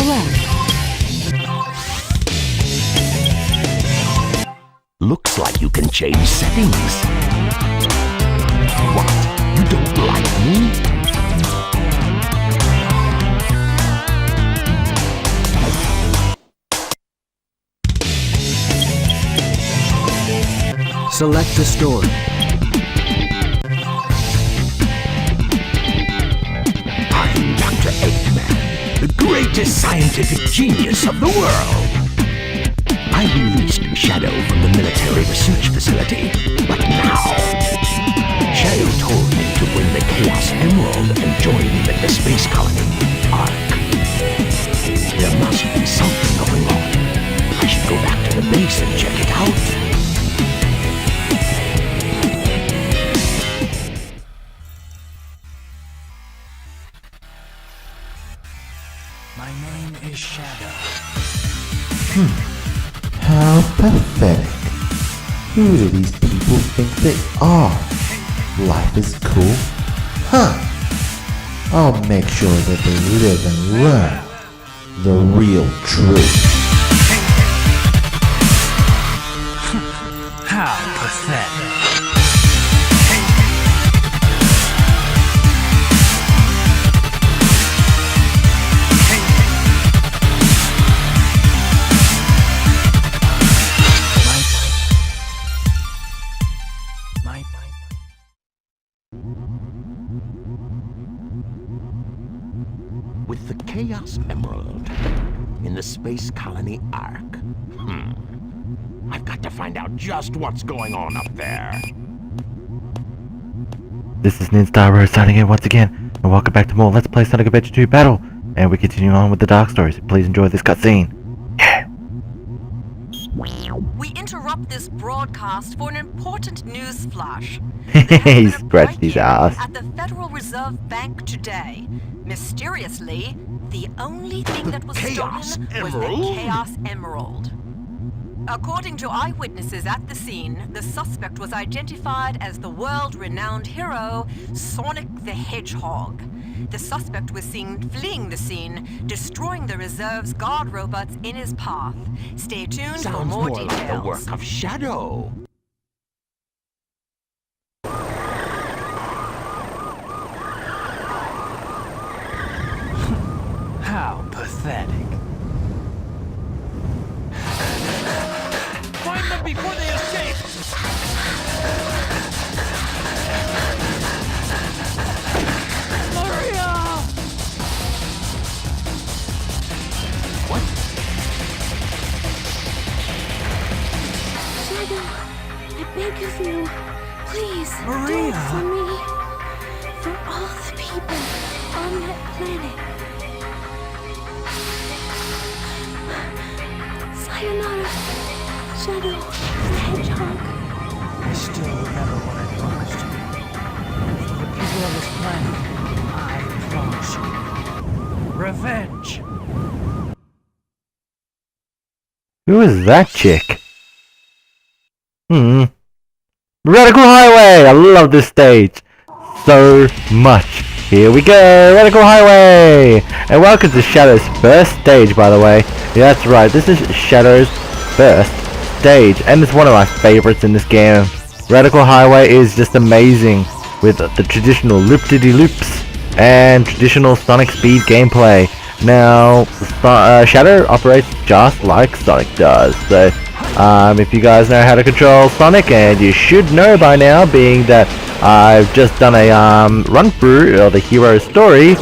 Select. Looks like you can change settings. What? You don't like me? Select a story. I'm Dr. Eggman, the greatest scientific genius of the world. I released Shadow from the military research facility, but now Shadow told me to bring the Chaos Emerald and join him at the Space Colony ARK. There must be something going on. I should go back to the base and check it out. My name is Shadow. How pathetic. Who do these people think they are? Life is cool? Huh. I'll make sure that they live and learn the real truth. How pathetic. With the Chaos Emerald in the Space Colony ARK. I've got to find out just what's going on up there. This is Nin Rose signing in once again, and welcome back to more Let's Play Sonic Adventure 2 Battle. And we continue on with the Dark Stories. Please enjoy this cutscene. Yeah! We interrupt this broadcast for an important news flash. He scratched his ass. At the Federal Reserve Bank today, mysteriously, the only thing that was Chaos stolen was Emerald? the Chaos Emerald. According to eyewitnesses at the scene, the suspect was identified as the world-renowned hero, Sonic the Hedgehog. The suspect was seen fleeing the scene, destroying the reserve's guard robots in his path. Stay tuned for Sounds more more details. like the work of Shadow. How pathetic. Find them before they escape! Maria! What? Shadow, I beg of you, please do Maria! it for me. For all the people on that planet. Sayonara, Shadow the Hedgehog. I still remember what I promised you. For the people of this planet, I promise you. Revenge! Who is that chick? Radical Highway! I love this stage so much. Here we go! Radical Highway! And welcome to Shadow's first stage, by the way. Yeah, that's right, this is Shadow's first stage, and it's one of my favorites in this game. Radical Highway is just amazing, with the traditional loop-de-de-loops and traditional Sonic speed gameplay. Now, Shadow operates just like Sonic does, so if you guys know how to control Sonic, and you should know by now, being that I've just done a run-through of the hero story,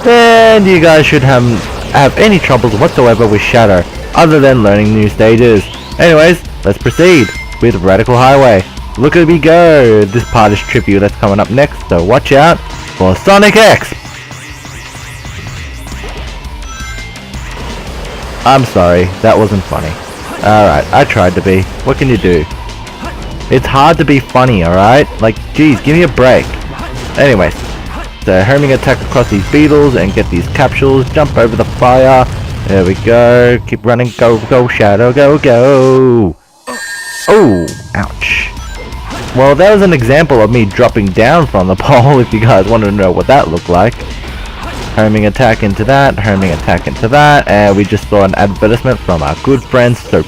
then you guys should have any troubles whatsoever with Shadow, other than learning new stages. Anyways, let's proceed with Radical Highway. Look at me go! This part is trippy, that's coming up next, so watch out for Sonic X! I'm sorry, that wasn't funny. Alright, I tried to be. What can you do? It's hard to be funny, alright? Like, geez, give me a break. Anyways, so homing attack across these beetles and get these capsules, jump over the fire. There we go, keep running, go, go, Shadow, go, go! Oh, ouch. Well, that was an example of me dropping down from the pole, if you guys want to know what that looked like. Homing attack into that, homing attack into that, and we just saw an advertisement from our good friend Soap.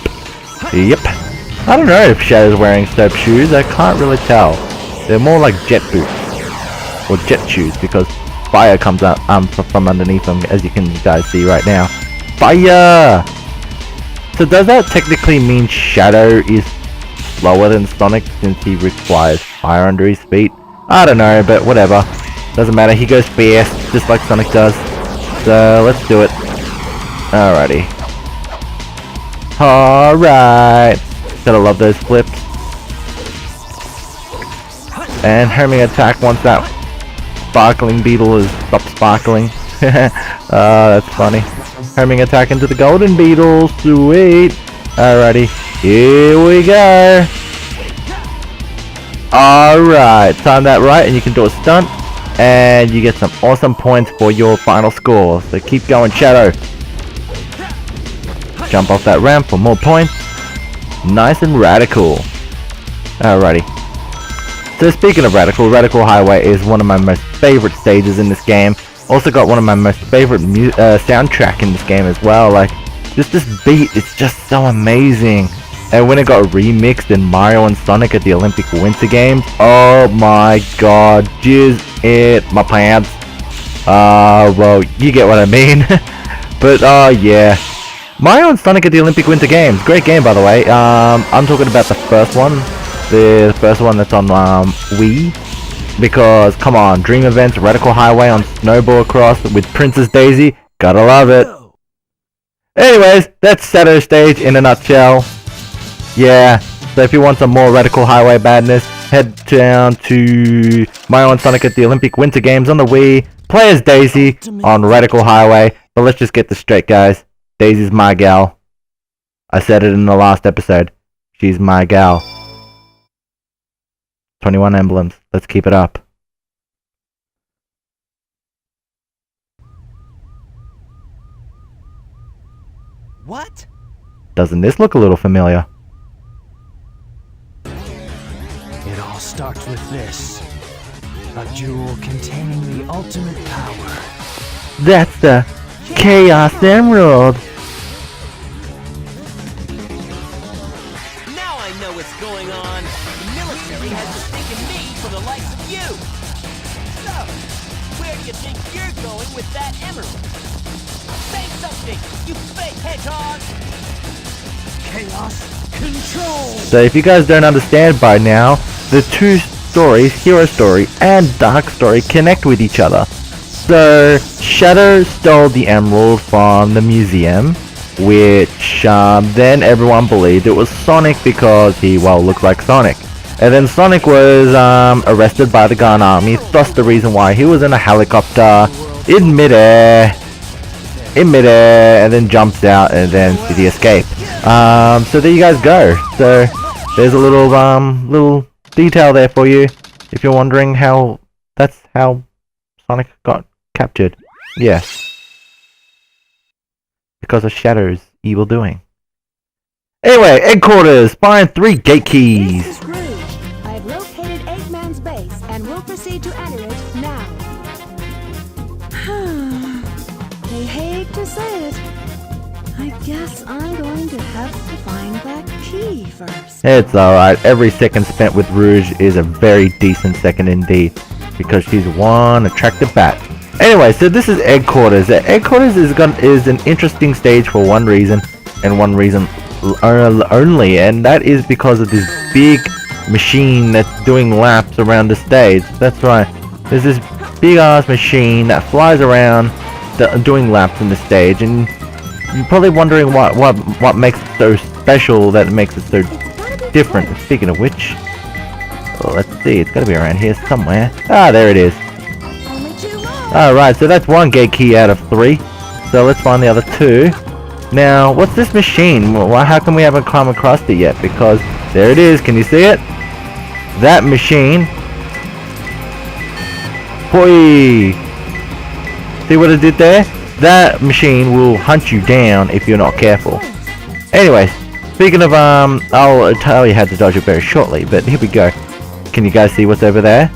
Yep. I don't know if Shadow's wearing Soap shoes, I can't really tell. They're more like jet boots. Or jet shoes, because fire comes out from underneath them, as you can guys see right now. Fire! So does that technically mean Shadow is slower than Sonic since he requires fire under his feet? I don't know, but whatever. Doesn't matter, he goes fast, just like Sonic does. So, let's do it. Alrighty. Alright. Gotta love those flips. And homing attack once that sparkling beetle is stopped sparkling. That's funny. Homing attack into the golden beetle. Sweet. Alrighty. Here we go. Alright. Time that right and you can do a stunt. And you get some awesome points for your final score. So keep going, Shadow. Jump off that ramp for more points. Nice and radical. Alrighty. So speaking of radical, Radical Highway is one of my most favorite stages in this game. Also got one of my most favorite soundtrack in this game as well. Like, just this beat, it's just so amazing. And when it got remixed in Mario and Sonic at the Olympic Winter Games, oh my god, jizz it my pants. Well, you get what I mean. But yeah, Mario and Sonic at the Olympic Winter Games, great game by the way. I'm talking about the first one, the first one that's on Wii. Because come on, Dream Events, Radical Highway on Snowball Cross with Princess Daisy, gotta love it. Anyways, that's Shadow stage in a nutshell. Yeah, so if you want some more Radical Highway badness, head down to Mario and Sonic at the Olympic Winter Games on the Wii. Play as Daisy on Radical Highway. But let's just get this straight, guys. Daisy's my gal. I said it in the last episode. She's my gal. 21 emblems. Let's keep it up. What? Doesn't this look a little familiar? It all starts with this. A jewel containing the ultimate power. That's the Chaos Emerald. Now I know what's going on. The military has mistaken me for the likes of you. So, where do you think you're going with that emerald? Say something, you fake hedgehog! Chaos control! So if you guys don't understand by now, the two stories, Hero Story and Dark Story, connect with each other. So Shadow stole the emerald from the museum, which then everyone believed it was Sonic because he, well, looked like Sonic. And then Sonic was arrested by the Gun Army, thus the reason why he was in a helicopter in midair, and then jumps out and then to the escape. So there you guys go. So there's a little little detail there for you if you're wondering how that's how Sonic got captured. Yes, because of Shadow's evil doing. Anyway, headquarters. Find 3 gate keys. This is Rouge. I've located Eggman's base and will proceed to enter it now. I hate to say it. I guess I'm going to have to find that key first. It's alright. Every second spent with Rouge is a very decent second indeed, because she's one attractive bat. Anyway, so this is headquarters. Headquarters is an interesting stage for one reason, and one reason only, and that is because of this big machine that's doing laps around the stage. That's right. There's this big ass machine that flies around doing laps in the stage, and you're probably wondering what makes it so special, that it makes it so different. And speaking of which, let's see, it's gotta be around here somewhere. Ah, there it is. Only 2 more. Alright, so that's 1 gate key out of 3. So let's find the other 2. Now, what's this machine? Well, how come we haven't come across it yet? Because there it is. Can you see it? That machine. Boy! See what it did there? That machine will hunt you down if you're not careful. Anyways, speaking of I'll tell you how to dodge it very shortly, but here we go. Can you guys see what's over there?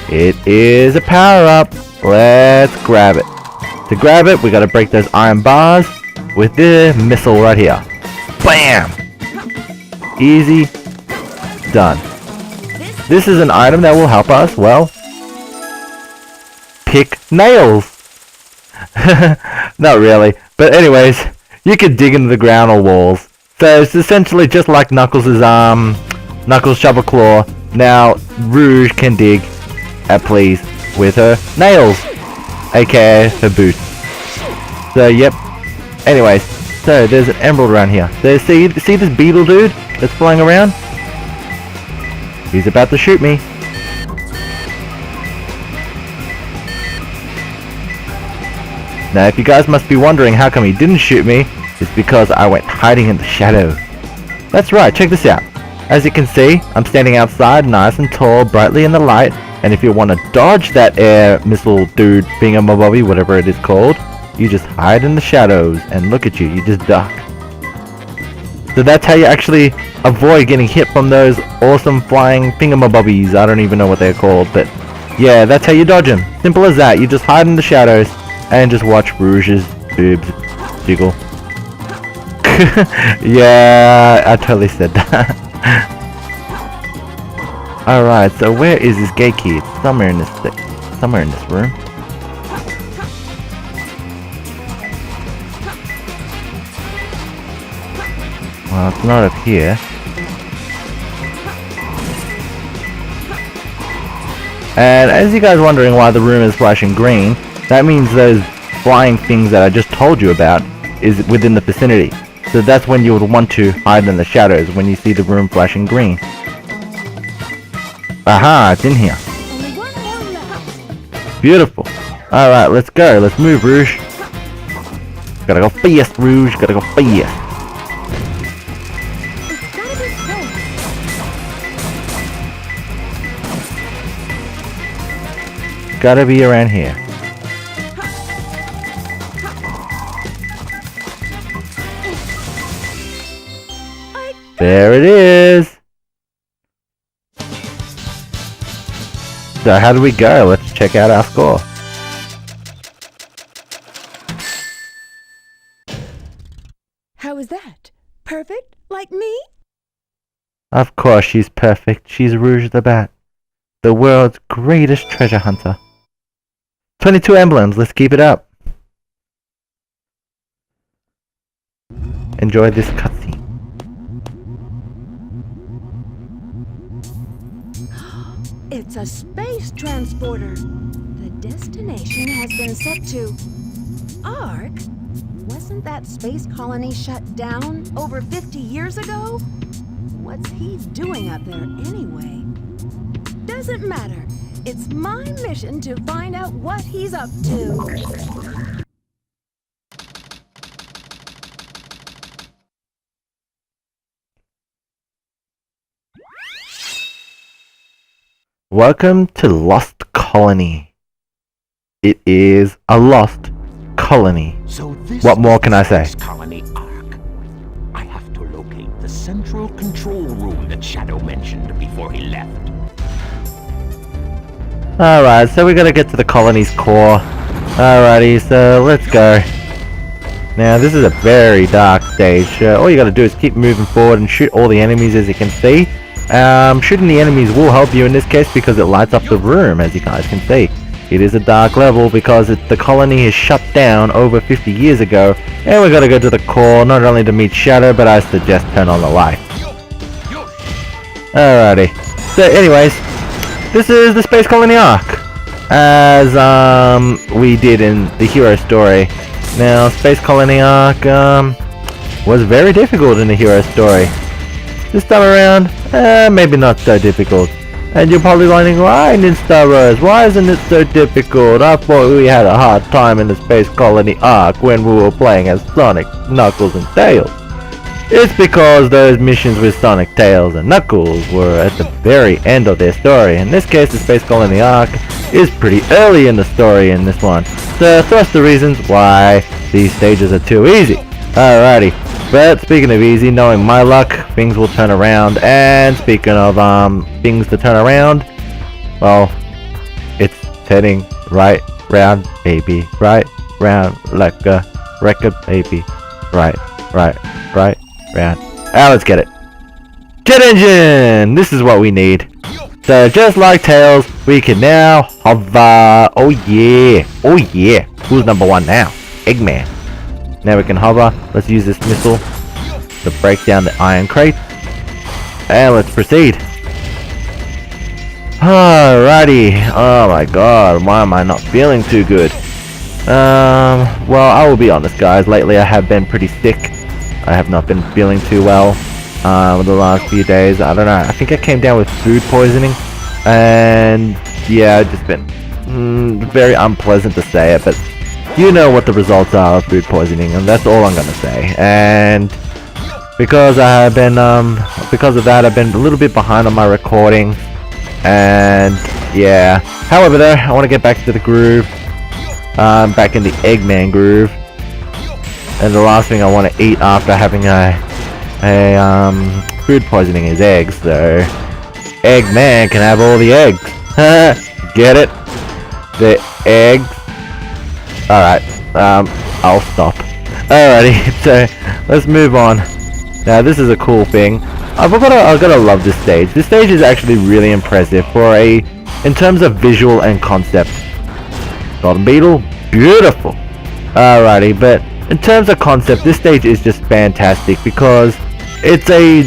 It is a power-up. Let's grab it. To grab it, we gotta break those iron bars with the missile right here. Bam! Easy. Done. This is an item that will help us, well, pick nails. Not really. But anyways, you can dig into the ground or walls. So it's essentially just like Knuckles' Knuckles Shovel Claw. Now Rouge can dig at please with her nails, aka her boots. So yep. Anyways, so there's an emerald around here. So see this beetle dude that's flying around? He's about to shoot me. Now if you guys must be wondering how come he didn't shoot me, it's because I went hiding in the shadow. That's right, check this out. As you can see, I'm standing outside nice and tall, brightly in the light, and if you want to dodge that air missile dude, thingamabobby, whatever it is called, you just hide in the shadows, and look at you, you just duck. So that's how you actually avoid getting hit from those awesome flying thingamabobbies. I don't even know what they're called, but yeah, that's how you dodge them. Simple as that, you just hide in the shadows, and just watch Rouge's boobs jiggle. Yeah, I totally said that. Alright, so where is this gate key? It's somewhere in this room. Well, it's not up here. And as you guys are wondering why the room is flashing green, that means those flying things that I just told you about is within the vicinity. So that's when you would want to hide in the shadows, when you see the room flashing green. Aha, it's in here. Only one more left. Beautiful. Alright, let's go. Let's move, Rouge. Gotta go fast, Rouge. Gotta go fast. It's gotta be close. Gotta be around here. There it is. So how do we go? Let's check out our score. How is that? Perfect? Like me? Of course she's perfect. She's Rouge the Bat, the world's greatest treasure hunter. 22 emblems. Let's keep it up. Enjoy this cutscene. It's a space transporter. The destination has been set to ARK. Wasn't that space colony shut down over 50 years ago? What's he doing up there anyway? Doesn't matter. It's my mission to find out what he's up to. Welcome to Lost Colony. It is a lost colony. So this What more is can the I say? Space Colony ARK. I have to locate the central control room that Shadow mentioned before he left. Alright, so we gotta get to the colony's core. Alrighty, so let's go. Now this is a very dark stage. All you gotta do is keep moving forward and shoot all the enemies as you can see. Shooting the enemies will help you in this case because it lights up the room, as you guys can see. It is a dark level because the colony is shut down over 50 years ago, and we gotta go to the core not only to meet Shadow, but I suggest turn on the light. Alrighty. So anyways, this is the Space Colony ARK, as we did in the hero story. Now, Space Colony ARK was very difficult in the hero story. This time around, maybe not so difficult. And you're probably wondering, why Nin Rose? Why isn't it so difficult? I thought we had a hard time in the Space Colony ARK when we were playing as Sonic, Knuckles, and Tails. It's because those missions with Sonic, Tails, and Knuckles were at the very end of their story. In this case, the Space Colony ARK is pretty early in the story in this one. So that's the reasons why these stages are too easy. Alrighty. But speaking of easy, knowing my luck, things will turn around. And speaking of things to turn around, well, it's turning right round, baby. Right, round, like a record, baby. Right, round. Ah, let's get it. Jet engine! This is what we need. So just like Tails, we can now hover. Oh yeah. Oh yeah. Who's number one now? Eggman. Now we can hover. Let's use this missile to break down the iron crate. And let's proceed. Alrighty. Oh my god. Why am I not feeling too good? Well, I will be honest guys. Lately I have been pretty sick. I have not been feeling too well. The last few days, I don't know, I think I came down with food poisoning, and yeah, it's just been very unpleasant to say it, but you know what the results are of food poisoning, and that's all I'm gonna say. And because I have been, because of that, I've been a little bit behind on my recording, and yeah. However though, I want to get back to the groove, back in the Eggman groove, and the last thing I want to eat after having food poisoning is eggs, so Eggman can have all the eggs. Get it? The eggs. Alright, I'll stop. Alrighty, so let's move on. Now this is a cool thing. I've gotta love this stage. This stage is actually really impressive for in terms of visual and concept. Golden Beetle, beautiful. Alrighty, but in terms of concept, this stage is just fantastic because it's a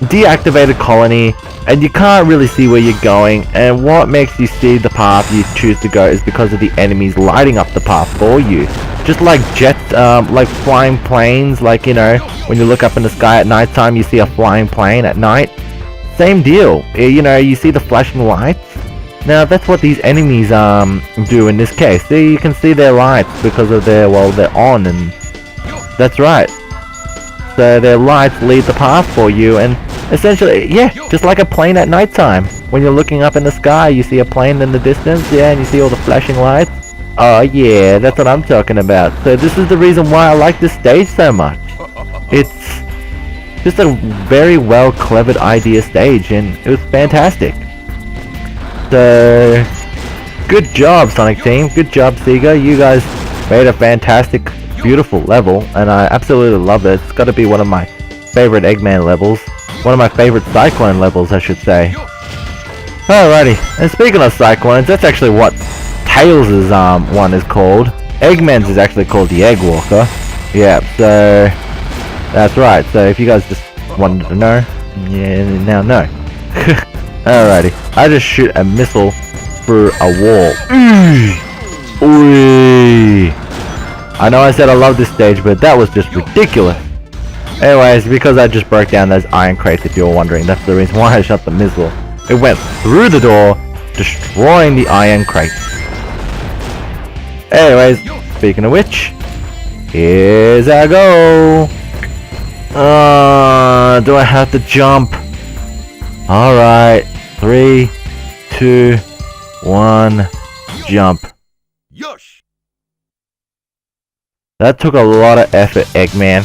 deactivated colony and you can't really see where you're going, and what makes you see the path you choose to go is because of the enemies lighting up the path for you. Just like jets, like flying planes, like, you know, when you look up in the sky at night time you see a flying plane at night. Same deal, you know, you see the flashing lights. Now that's what these enemies do in this case. See, you can see their lights because of their, well, they're on, and that's right. So their lights lead the path for you, and essentially, yeah, just like a plane at nighttime. When you're looking up in the sky, you see a plane in the distance, yeah, and you see all the flashing lights. Oh yeah, that's what I'm talking about. So this is the reason why I like this stage so much. It's just a very well clevered idea stage, and it was fantastic. So good job, Sonic Team. Good job, Sega. You guys made a fantastic, beautiful level, and I absolutely love it. It's got to be one of my favorite Eggman levels. One of my favorite Cyclone levels, I should say. Alrighty, and speaking of Cyclones, that's actually what Tails' one is called. Eggman's is actually called the Egg Walker. Yeah, so that's right. So if you guys just wanted to know, yeah, now know. Alrighty, I just shoot a missile through a wall. Ooh. I know I said I love this stage, but that was just ridiculous. Anyways, because I just broke down those iron crates, if you were wondering, that's the reason why I shot the missile. It went through the door, destroying the iron crates. Anyways, speaking of which, here's our go. Do I have to jump? Alright, 3, 2, 1, jump. Yosh! That took a lot of effort, Eggman.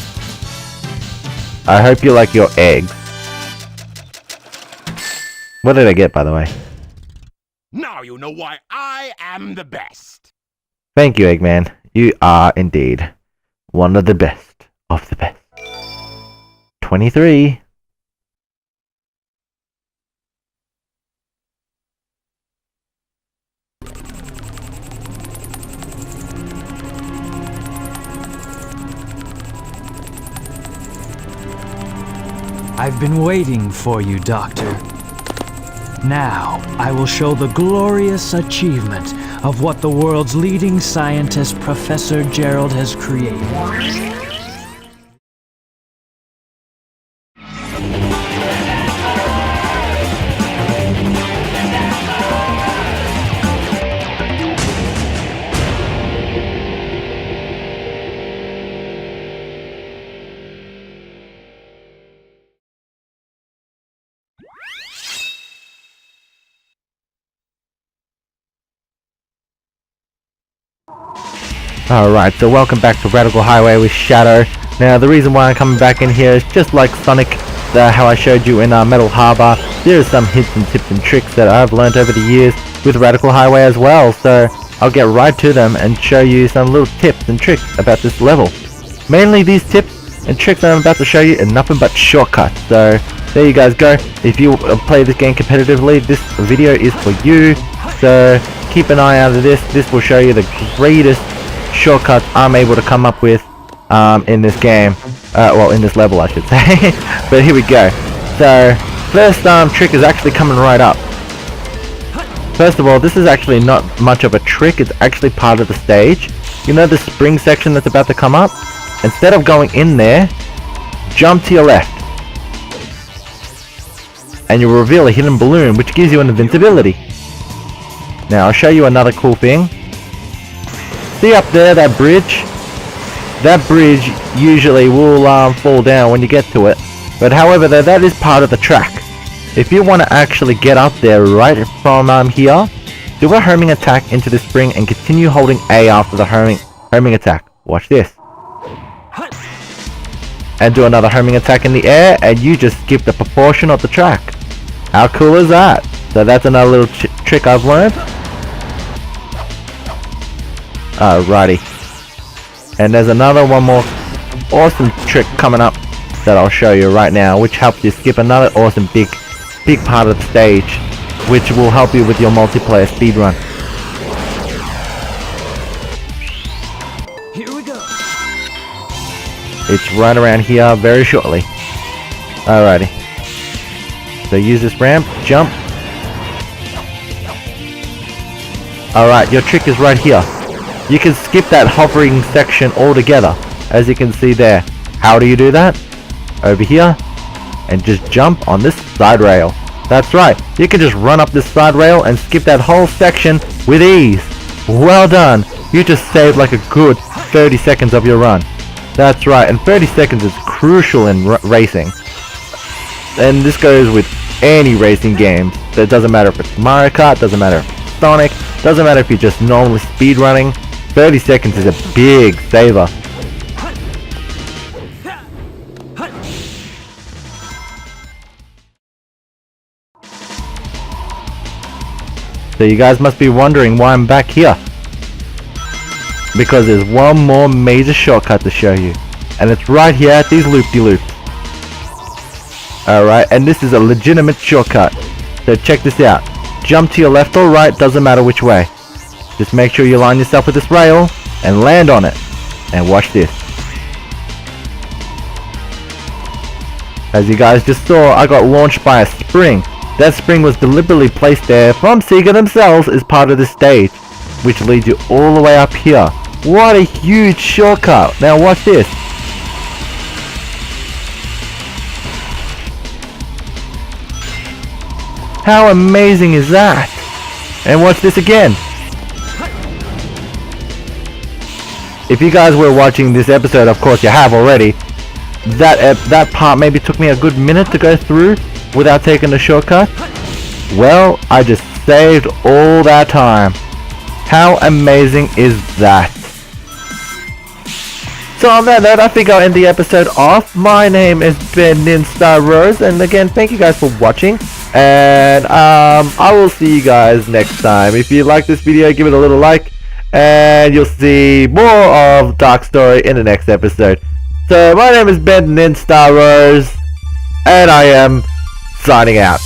I hope you like your eggs. What did I get, by the way? Now you know why I am the best. Thank you, Eggman. You are indeed one of the best of the best. 23. I've been waiting for you, Doctor. Now, I will show the glorious achievement of what the world's leading scientist, Professor Gerald, has created. Alright, so welcome back to Radical Highway with Shadow. Now, the reason why I'm coming back in here is just like Sonic how I showed you in Metal Harbor, there are some hints and tips and tricks that I've learned over the years with Radical Highway as well, so I'll get right to them and show you some little tips and tricks about this level. Mainly these tips and tricks that I'm about to show you are nothing but shortcuts, so there you guys go. If you play this game competitively, this video is for you, so keep an eye out of this. This will show you the greatest shortcuts I'm able to come up with in this game. Well, in this level I should say. But here we go. So, first trick is actually coming right up. First of all, this is actually not much of a trick, it's actually part of the stage. You know the spring section that's about to come up? Instead of going in there, jump to your left. And you'll reveal a hidden balloon, which gives you an invincibility. Now, I'll show you another cool thing. See up there, that bridge? That bridge usually will fall down when you get to it. But however, that is part of the track. If you want to actually get up there right from here, do a homing attack into the spring and continue holding A after the homing attack. Watch this. And do another homing attack in the air, and you just skip the proportion of the track. How cool is that? So that's another little trick I've learned. Alrighty. And there's one more awesome trick coming up that I'll show you right now, which helps you skip another awesome big part of the stage, which will help you with your multiplayer speedrun. Here we go. It's right around here very shortly. Alrighty. So use this ramp, jump. Alright, your trick is right here. You can skip that hovering section altogether, as you can see there. How do you do that? Over here, and just jump on this side rail. That's right, you can just run up this side rail and skip that whole section with ease. Well done, you just saved like a good 30 seconds of your run. That's right, and 30 seconds is crucial in racing. And this goes with any racing game. It doesn't matter if it's Mario Kart, doesn't matter if it's Sonic, doesn't matter if you're just normally speedrunning. 30 seconds is a big saver. So you guys must be wondering why I'm back here. Because there's one more major shortcut to show you. And it's right here at these loop-de-loops. Alright, and this is a legitimate shortcut. So check this out. Jump to your left or right, doesn't matter which way. Just make sure you line yourself with this rail and land on it. And watch this. As you guys just saw, I got launched by a spring. That spring was deliberately placed there from Sega themselves as part of the stage, which leads you all the way up here. What a huge shortcut. Now watch this. How amazing is that? And watch this again. If you guys were watching this episode, of course you have already, that part maybe took me a good minute to go through without taking the shortcut. Well, I just saved all that time. How amazing is that? So on that note, I think I'll end the episode off. My name is Nin Rose, and again, thank you guys for watching. And I will see you guys next time. If you like this video, give it a little like, and you'll see more of Dark Story in the next episode. So my name is Nin Rose, and I am signing out.